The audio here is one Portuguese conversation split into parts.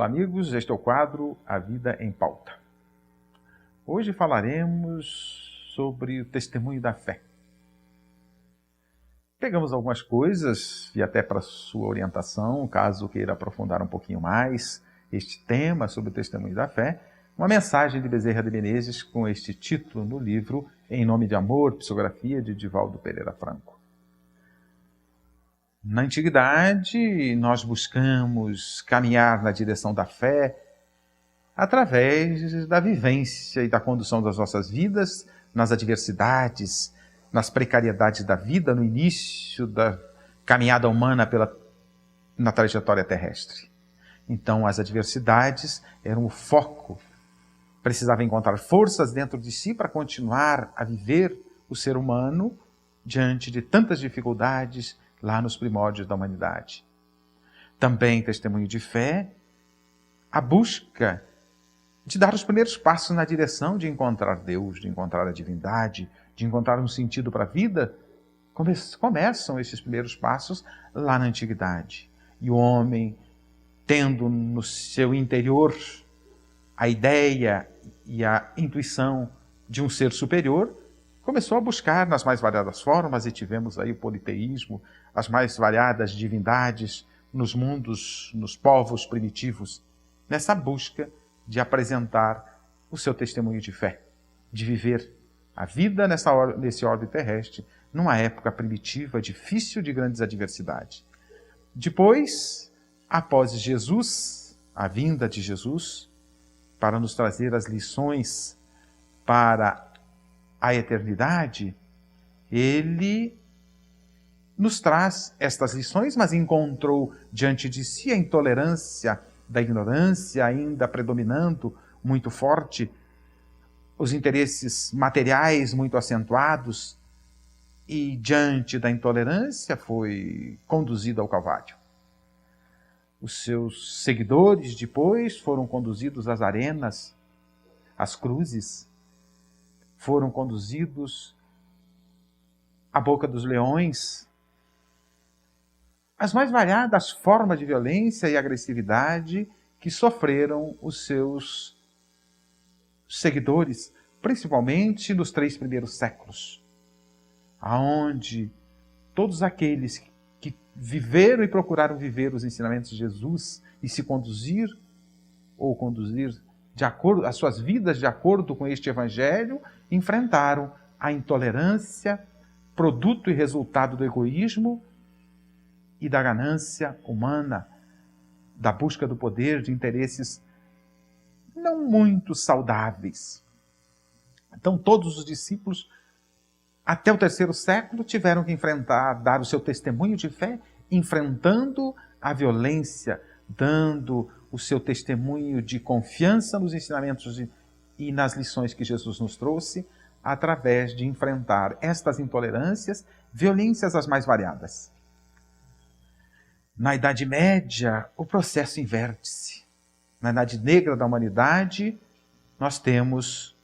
Olá, amigos. Este é o quadro A Vida em Pauta. Hoje falaremos sobre o testemunho da fé. Pegamos algumas coisas e até para sua orientação, caso queira aprofundar um pouquinho mais este tema sobre o testemunho da fé, uma mensagem de Bezerra de Menezes com este título no livro Em Nome de Amor, psicografia de Divaldo Pereira Franco. Na antiguidade, nós buscamos caminhar na direção da fé através da vivência e da condução das nossas vidas nas adversidades, nas precariedades da vida, no início da caminhada humana na trajetória terrestre. Então, as adversidades eram o foco. Precisava encontrar forças dentro de si para continuar a viver o ser humano diante de tantas dificuldades lá nos primórdios da humanidade. Também testemunho de fé, a busca de dar os primeiros passos na direção de encontrar Deus, de encontrar a divindade, de encontrar um sentido para a vida. Começam esses primeiros passos lá na antiguidade. E o homem, tendo no seu interior a ideia e a intuição de um ser superior, começou a buscar nas mais variadas formas, e tivemos aí o politeísmo, as mais variadas divindades nos mundos, nos povos primitivos, nessa busca de apresentar o seu testemunho de fé, de viver a vida nesse orbe terrestre, numa época primitiva, difícil, de grandes adversidades. Depois, após Jesus, a vinda de Jesus, para nos trazer as lições para a eternidade, ele nos traz estas lições, mas encontrou diante de si a intolerância da ignorância ainda predominando muito forte, os interesses materiais muito acentuados, e diante da intolerância foi conduzido ao Calvário. Os seus seguidores depois foram conduzidos às arenas, às cruzes, foram conduzidos à boca dos leões, as mais variadas formas de violência e agressividade que sofreram os seus seguidores, principalmente nos 3 primeiros séculos, aonde todos aqueles que viveram e procuraram viver os ensinamentos de Jesus e se conduzir de acordo, as suas vidas de acordo com este evangelho, enfrentaram a intolerância, produto e resultado do egoísmo e da ganância humana, da busca do poder, de interesses não muito saudáveis. Então, todos os discípulos, até o 3º século, tiveram que dar o seu testemunho de fé, enfrentando a violência, dando o seu testemunho de confiança nos ensinamentos e nas lições que Jesus nos trouxe, através de enfrentar estas intolerâncias, violências as mais variadas. Na Idade Média, o processo inverte-se. Na Idade Negra da humanidade, nós temos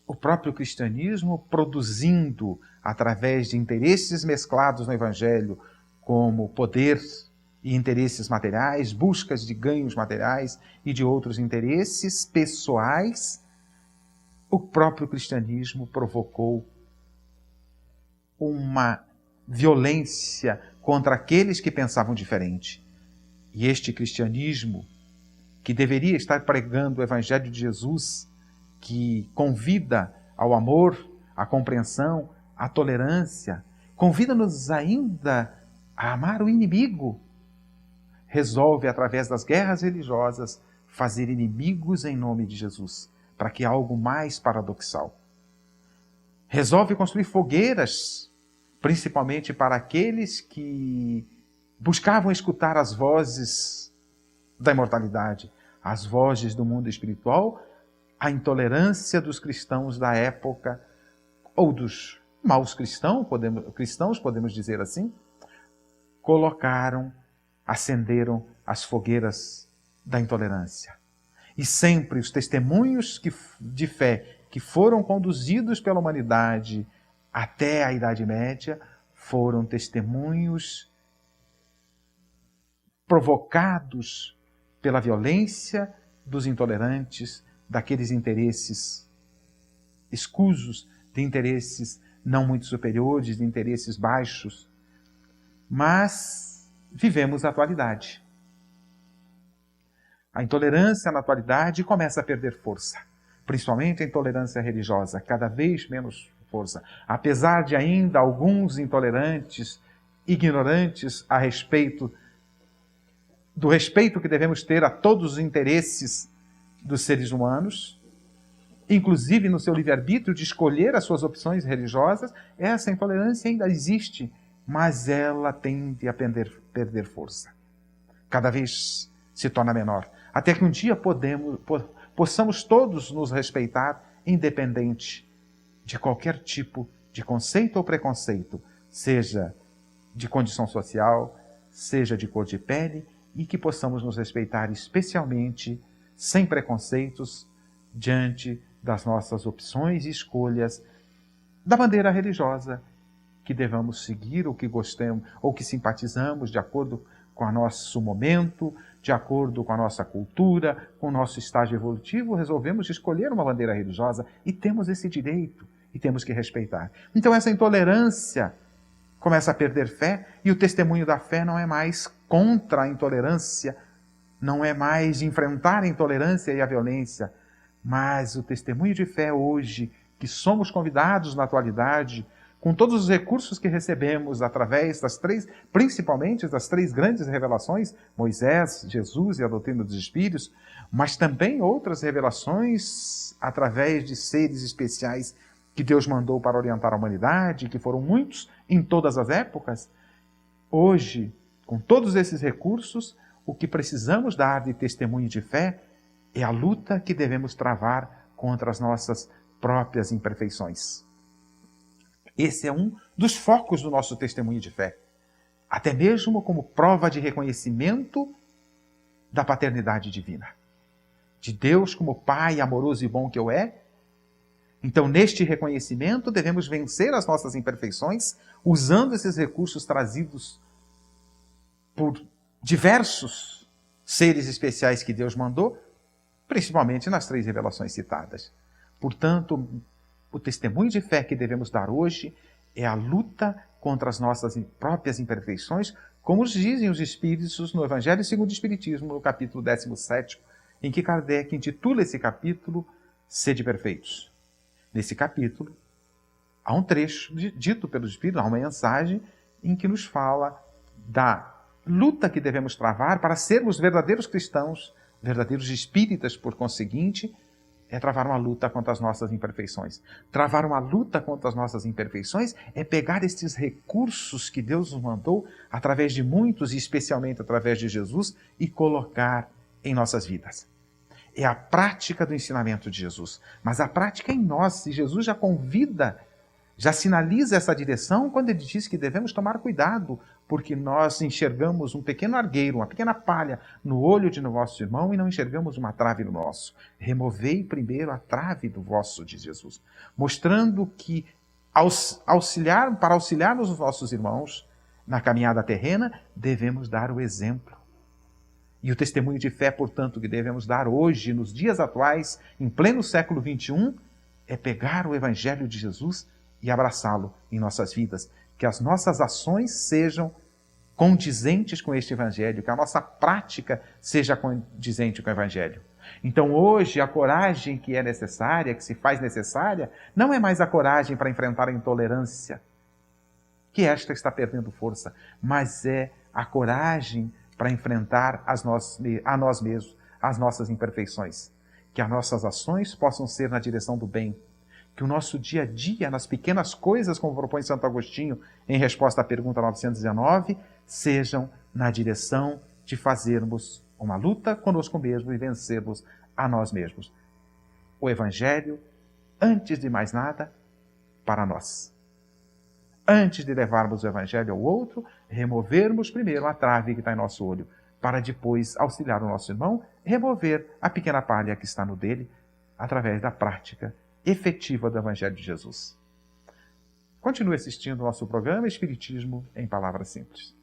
o próprio cristianismo produzindo, através de interesses mesclados no Evangelho, como poder e interesses materiais, buscas de ganhos materiais e de outros interesses pessoais, o próprio cristianismo provocou uma violência contra aqueles que pensavam diferente. E este cristianismo, que deveria estar pregando o Evangelho de Jesus, que convida ao amor, à compreensão, à tolerância, convida-nos ainda a amar o inimigo, resolve, através das guerras religiosas, fazer inimigos em nome de Jesus, para que algo mais paradoxal. Resolve construir fogueiras, principalmente para aqueles que buscavam escutar as vozes da imortalidade, as vozes do mundo espiritual, a intolerância dos cristãos da época, ou dos maus cristãos, podemos dizer assim, acenderam as fogueiras da intolerância. E sempre os testemunhos de fé que foram conduzidos pela humanidade até a Idade Média foram testemunhos provocados pela violência dos intolerantes, daqueles interesses escusos, de interesses não muito superiores, de interesses baixos. Mas vivemos a atualidade. A intolerância na atualidade começa a perder força, principalmente a intolerância religiosa, cada vez menos força. Apesar de ainda alguns intolerantes, ignorantes a respeito do respeito que devemos ter a todos os interesses dos seres humanos, inclusive no seu livre-arbítrio de escolher as suas opções religiosas, essa intolerância ainda existe, mas ela tende a perder força. Cada vez se torna menor. Até que um dia possamos todos nos respeitar, independente de qualquer tipo de conceito ou preconceito, seja de condição social, seja de cor de pele, e que possamos nos respeitar especialmente, sem preconceitos, diante das nossas opções e escolhas da bandeira religiosa que devamos seguir, ou que gostemos, ou que simpatizamos de acordo com o nosso momento, de acordo com a nossa cultura, com o nosso estágio evolutivo, resolvemos escolher uma bandeira religiosa e temos esse direito e temos que respeitar. Então essa intolerância começa a perder fé e o testemunho da fé não é mais contra a intolerância, não é mais de enfrentar a intolerância e a violência, mas o testemunho de fé hoje, que somos convidados na atualidade, com todos os recursos que recebemos através principalmente das três grandes revelações, Moisés, Jesus e a doutrina dos Espíritos, mas também outras revelações através de seres especiais que Deus mandou para orientar a humanidade, que foram muitos em todas as épocas. Hoje, com todos esses recursos, o que precisamos dar de testemunho de fé é a luta que devemos travar contra as nossas próprias imperfeições. Esse é um dos focos do nosso testemunho de fé. Até mesmo como prova de reconhecimento da paternidade divina. De Deus como Pai amoroso e bom que eu é. Então, neste reconhecimento, devemos vencer as nossas imperfeições usando esses recursos trazidos por diversos seres especiais que Deus mandou, principalmente nas três revelações citadas. Portanto, o testemunho de fé que devemos dar hoje é a luta contra as nossas próprias imperfeições, como dizem os Espíritos no Evangelho segundo o Espiritismo, no capítulo 17, em que Kardec intitula esse capítulo Sede Perfeitos. Nesse capítulo, há um trecho dito pelos Espíritos, há uma mensagem em que nos fala da luta que devemos travar para sermos verdadeiros cristãos, verdadeiros espíritas, por conseguinte, é travar uma luta contra as nossas imperfeições. Travar uma luta contra as nossas imperfeições é pegar estes recursos que Deus nos mandou, através de muitos, e especialmente através de Jesus, e colocar em nossas vidas. É a prática do ensinamento de Jesus. Mas a prática é em nós. E Jesus já convida, já sinaliza essa direção quando ele diz que devemos tomar cuidado, porque nós enxergamos um pequeno argueiro, uma pequena palha no olho de nosso irmão e não enxergamos uma trave no nosso. Removei primeiro a trave do vosso, diz Jesus. Mostrando que para auxiliarmos os nossos irmãos na caminhada terrena, devemos dar o exemplo. E o testemunho de fé, portanto, que devemos dar hoje, nos dias atuais, em pleno século XXI, é pegar o Evangelho de Jesus e abraçá-lo em nossas vidas. Que as nossas ações sejam condizentes com este Evangelho, que a nossa prática seja condizente com o Evangelho. Então hoje a coragem que é necessária, que se faz necessária, não é mais a coragem para enfrentar a intolerância, que esta está perdendo força, mas é a coragem para enfrentar a nós mesmos, as nossas imperfeições. Que as nossas ações possam ser na direção do bem. Que o nosso dia a dia, nas pequenas coisas, como propõe Santo Agostinho em resposta à pergunta 919, sejam na direção de fazermos uma luta conosco mesmo e vencermos a nós mesmos. O Evangelho, antes de mais nada, para nós. Antes de levarmos o Evangelho ao outro, removermos primeiro a trave que está em nosso olho, para depois auxiliar o nosso irmão, remover a pequena palha que está no dele, através da prática efetiva do Evangelho de Jesus. Continue assistindo ao nosso programa Espiritismo em Palavras Simples.